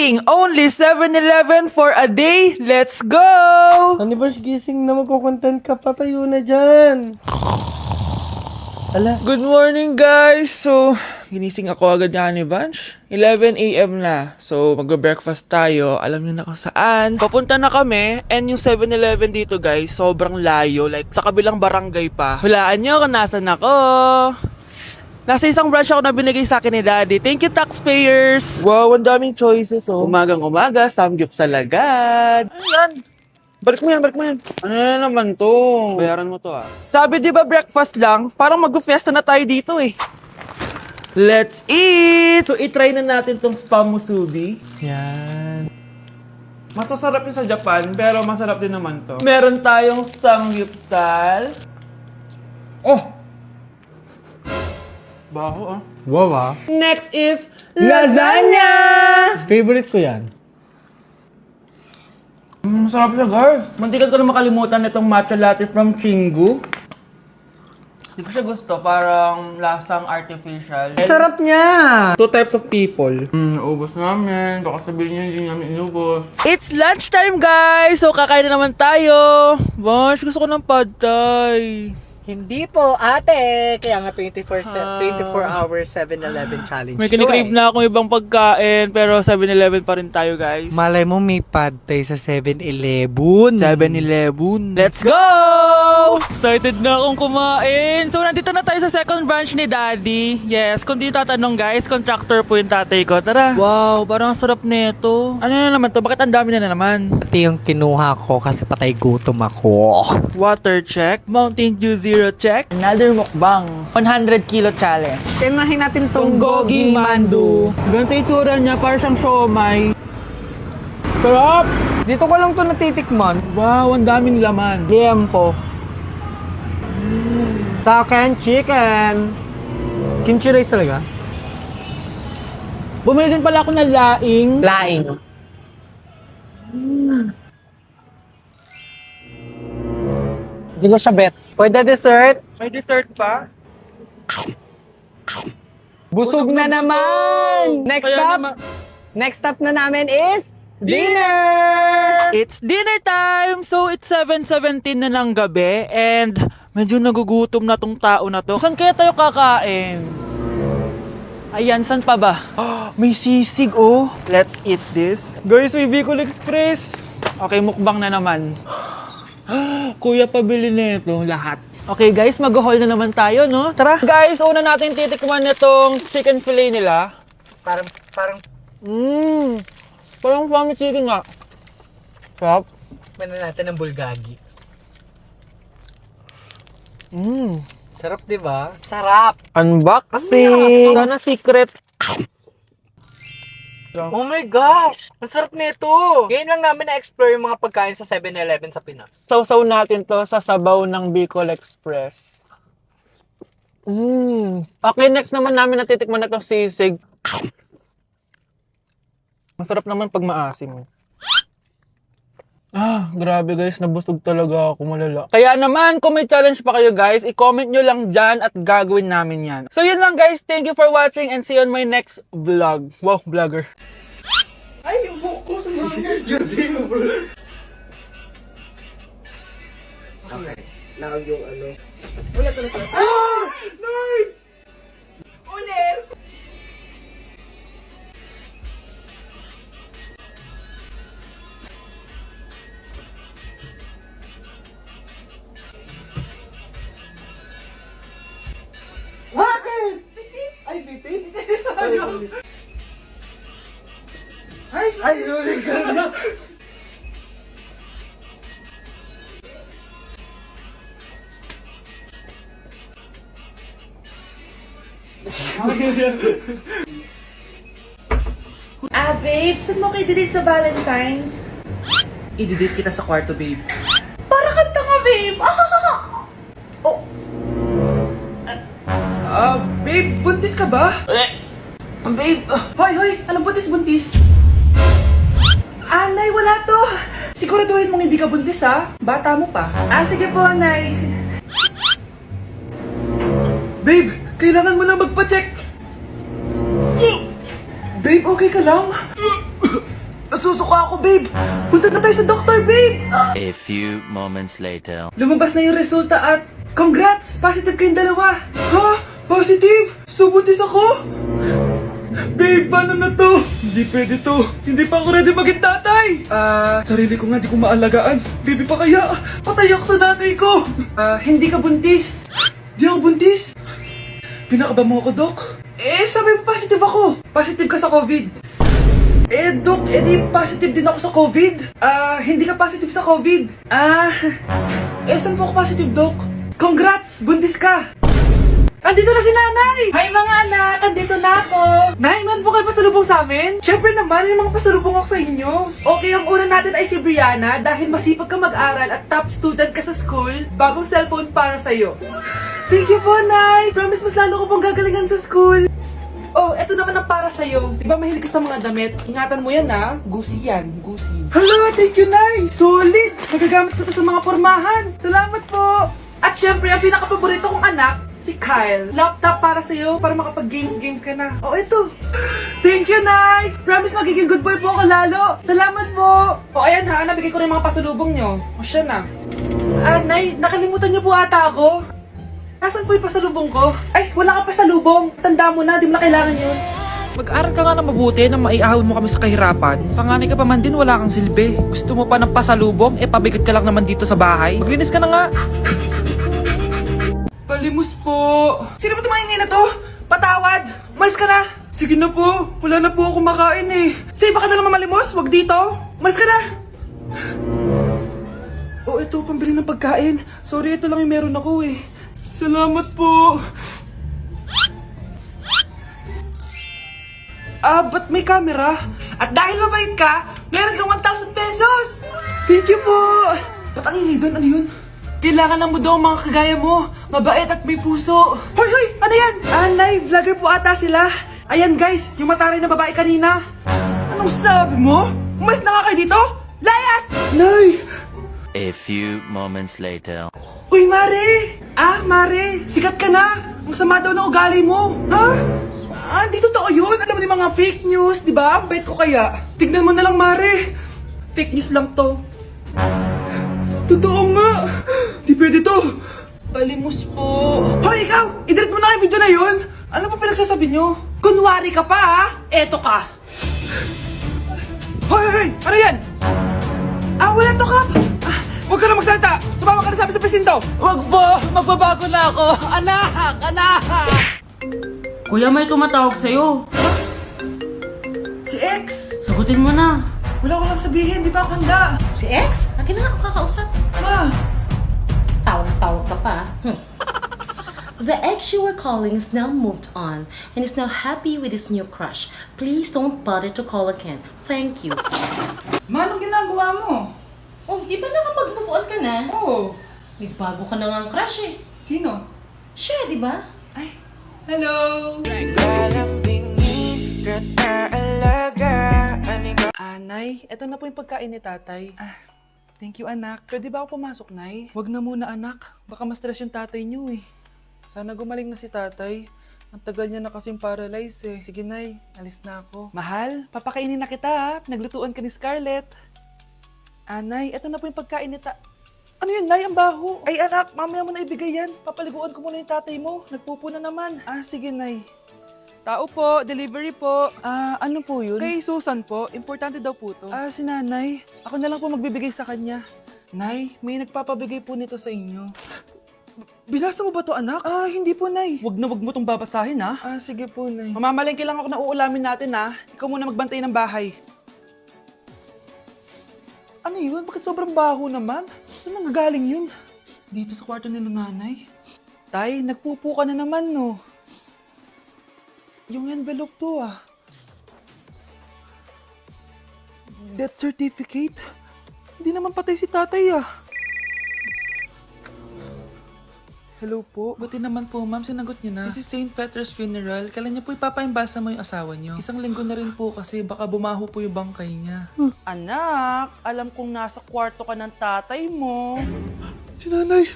Gising! Only 7-Eleven for a day! Let's go! Ano ba gising na magkukontent ka? Patayo na dyan. Ala. Good morning, guys! So, ginising ako agad nga ni Bunch. 11 a.m. na. So, mag-breakfast tayo. Alam niyo na kung saan. Papunta na kami. And yung 7-Eleven dito, guys, sobrang layo. Like, sa kabilang barangay pa. Hulaan niyo kung nasan ako. Nasa isang branch ako na binigay sa akin ni Daddy. Thank you, taxpayers! Wow, ang daming choices, oh. Umagang-umaga, samgyup sa lagad. Ano yan? Balik mo yan, balik mo yan. Ano na naman to? Bayaran mo to, ah. Sabi, di ba breakfast lang? Parang mag-fiesta na tayo dito, eh. Let's eat! So, itry na natin tong spam musubi. Yan. Mas masarap yung sa Japan, pero masarap din naman to. Meron tayong samgyupsal. Oh! Baho, ah. Wow ah. Next is lasagna! Favorite ko yan. Masarap siya, guys. Mantikan ko na makalimutan itong matcha latte from Chingu. Hindi ko siya gusto. Parang lasang artificial. Sarap niya. Two types of people. Naubos namin. Baka sabihin niyo hindi namin inubos. It's lunchtime, guys! So, kakain na naman tayo. Bosh, gusto ko ng pad thai. Hindi po, ate. Kaya nga 24 hours 7-Eleven challenge. May kinikrave na akong ibang pagkain, pero 7-Eleven pa rin tayo, guys. Malay mo may pad thai sa 7-Eleven. 7-Eleven. Let's go! Excited na akong kumain. So, nandito na tayo sa second branch ni Daddy. Yes, kung di tatanong, guys, contractor po yung tatay ko. Tara. Wow, parang sarap nito. Ano na naman to? Bakit ang dami na naman? Ito yung kinuha ko kasi patay gutom ako. Water check. Mountain Dew Zero check. Another mukbang. 100 kilo challenge. Tinahin natin tong Gogi Mandu. Ganito yung tsura niya, parang siyang siomay. Sarap! Dito ko lang to natitikman. Wow, ang daming laman. Liempo. Sa akin, chicken. Kimchi rice talaga? Bumili din pala ako ng laing. Laing. Hindi ko siya bet. Pwede dessert? May dessert pa? Busog na naman! Next Kaya stop? naman- Next stop na namin is dinner! It's dinner time! So, it's 7:17 na ng gabi and medyo nagugutom na tong tao na to. Saan kaya tayo kakain? Ayan, saan pa ba? May sisig, oh. Let's eat this. Guys, may Bicol Express. Okay, mukbang na naman. Kuya, pabili nito lahat. Okay guys, mag-haul na naman tayo, no? Tara! Guys, una natin titikman nitong chicken fillet nila. Parang, Parang family chicken nga. Sarap. Tikman na natin ng bulgagi. Mmm. Sarap, di ba? Sarap! Unboxing! Sana secret. Oh my gosh! Ang sarap nito! Ngayon lang namin na-explore yung mga pagkain sa 7-Eleven sa Pinas. Sausaw natin to sa sabaw ng Bicol Express. Okay, next naman namin natitikman na itong sisig. Masarap naman pag maasim. Grabe guys, nabusog talaga ako, malala. Kaya naman, kung may challenge pa kayo guys, i-comment nyo lang dyan at gagawin namin yan. So yun lang guys, thank you for watching and see you on my next vlog. Wow, vlogger. Ay, yung buhok ko sa mga. Yun din mo bro. Okay. Nakag yung ano. Ulit. Ah! Lord! Ulit! Bakit? Ay, bitin! Ay, sorry ka na. Babe, saan mo kayo delete sa Valentine's? I-delete kita sa kwarto, babe. Para kang tanga, babe! Oh! Babe, buntis ka ba? Babe, hoy! Anong buntis? Alay, wala to! Siguraduhin mong hindi ka buntis, ha? Bata mo pa. Sige po, Nay. Babe, kailangan mo na magpa-check. Babe, okay ka lang? Nasusuka ako, babe! Punta na tayo sa doktor, babe! A few moments later. Lumabas na yung resulta at congrats! Positive kayong dalawa! Ha? Positive? So buntis ako? Babe, paano na to? Hindi pwede to. Hindi pa ako ready maging tatay. Sarili ko nga di ko maalagaan. Baby pa kaya? Patay ako sa nanay ko. Hindi ka buntis. Di ako buntis. Pinakaba mo ako, Dok? Sabi mo positive ako. Positive ka sa COVID. Dok, di positive din ako sa COVID. Hindi ka positive sa COVID. Saan po ako positive, Dok? Congrats! Buntis ka! Andito na si Nanay! Hi mga anak! Andito na ako! Nay, man po kayo pasalubong sa amin? Siyempre naman, may mga pasalubong ako sa inyo. Okay, ang una natin ay si Brianna dahil masipag ka mag-aral at top student ka sa school. Bagong cellphone para sa'yo. Thank you po, Nay! Promise mas lalo ko pong gagalingan sa school. Oh, eto naman ang para sa'yo. Diba mahilig ka sa mga damit? Ingatan mo yan, ha? Gucci yan, Gucci. Hala, thank you, Nay! Solid! Magagamit ko to sa mga pormahan. Salamat po! At syempre, ang pinaka-paborito kong anak, si Kyle. Laptop para sa'yo, para makapag-games ka na. Oh, ito. Thank you, Nay! Promise magiging good boy po ako lalo. Salamat po! O, ayan ha, nabigay ko na yung mga pasalubong nyo. O, siya na. Nay, nakalimutan niyo po ata ako. Nasaan po yung pasalubong ko? Ay, wala ka pasalubong. Tanda mo na, di mo na kailangan yun. Mag-aral ka nga na mabuti na maiahon mo kami sa kahirapan. Panganay ka pa man din, wala kang silbi. Gusto mo pa ng pasalubong, pabigat ka lang naman dito sa bahay. Maglinis ka na nga. Palimos po. Sino ba tumahingin na to? Patawad. Malis ka na. Sige na po. Wala na po ako makain eh. Say, baka na naman malimos. Wag dito. Malis ka na. Oh, ito. Pambili ng pagkain. Sorry, ito lang yung meron ako eh. Salamat po. Ba't may camera? At dahil mabait ka, meron kang 1,000 pesos. Thank you po. Ba't ang ingay doon? Ano yun? Kailangan lang mo daw ang mga kagaya mo. Mabait at may puso. Hoy, hoy! Ano yan? Nay, vlogger po ata sila. Ayan guys, yung mataray na babae kanina. Anong sabi mo? Umalis na nga kayo dito? Layas! Nay! A few moments later. Uy, Mare! Mare! Sikat ka na! Ang sama daw ng ugali mo. Ha? Hindi totoo yun. Alam mo yung mga fake news, di ba? Ang bait ko kaya. Tignan mo na lang, Mare. Fake news lang to. Totoo nga! Di pwede to! Palimos po! Hoy, ikaw! I-delete mo na yung video na yun! Ano pa pinagsasabi nyo? Kunwari ka pa, ha? Eto ka! Hoy, hoy, hoy! Ano yan? Wala to, Kap! Huwag ka na magsalita! Sumama ka na sabi sa presinto! Wag po! Magbabago na ako! Anak! Anak! Kuya, may tumatawag sa'yo. Si X! Sagutin mo na. Wala ko lang sabihin, di ba ako handa? Si X? Akin na nga ako kakausap. Ma! Tawag ka pa. The ex you were calling is now moved on and is now happy with his new crush. Please don't bother to call again. Thank you. Ma, anong ginagawa mo? Oh, di ba nakapag-move on ka na? Oo. May bago ka na nga ang crush eh. Sino? Siya, di ba? Ay, hello! Nay, eto na po yung pagkain ni tatay. Thank you, anak. Pwede ba ako pumasok, Nay? Wag na muna, anak. Baka ma-stress yung tatay niyo eh. Sana gumaling na si tatay. Ang tagal niya na kasing paralyzed eh. Sige, Nay. Alis na ako. Mahal, papakainin na kita ha. Naglutuan ka ni Scarlett. Nay, eto na po yung pagkain ni Ano yun, Nay? Ang baho. Ay, anak, mamaya mo na ibigay yan. Papaliguan ko muna yung tatay mo. Nagpupo na naman. Sige, Nay. Tao po, delivery po. Ano po yun? Kay Susan po, importante daw po to. Si Nanay. Ako na lang po magbibigay sa kanya. Nay, may nagpapabigay po nito sa inyo. Binasa mo ba to, anak? Hindi po, Nay. Wag mo tong babasahin, ha? Sige po, Nay. Mamamalengke lang ako na uulamin natin, ha? Ikaw muna magbantay ng bahay. Ano yun? Bakit sobrang baho naman? Saan nanggagaling yun? Dito sa kwarto nila nanay. Tay, nagpupo ka na naman, no? Yung envelope to, Death certificate? Hindi naman patay si tatay, Hello po. Buti naman po, ma'am. Sinagot niyo na. This is St. Peter's Funeral. Kailan niyo po ipapaimbasa mo yung asawa niyo? Isang linggo na rin po kasi baka bumaho po yung bangkay niya. Anak, alam kong nasa kwarto ka ng tatay mo. Si nanay.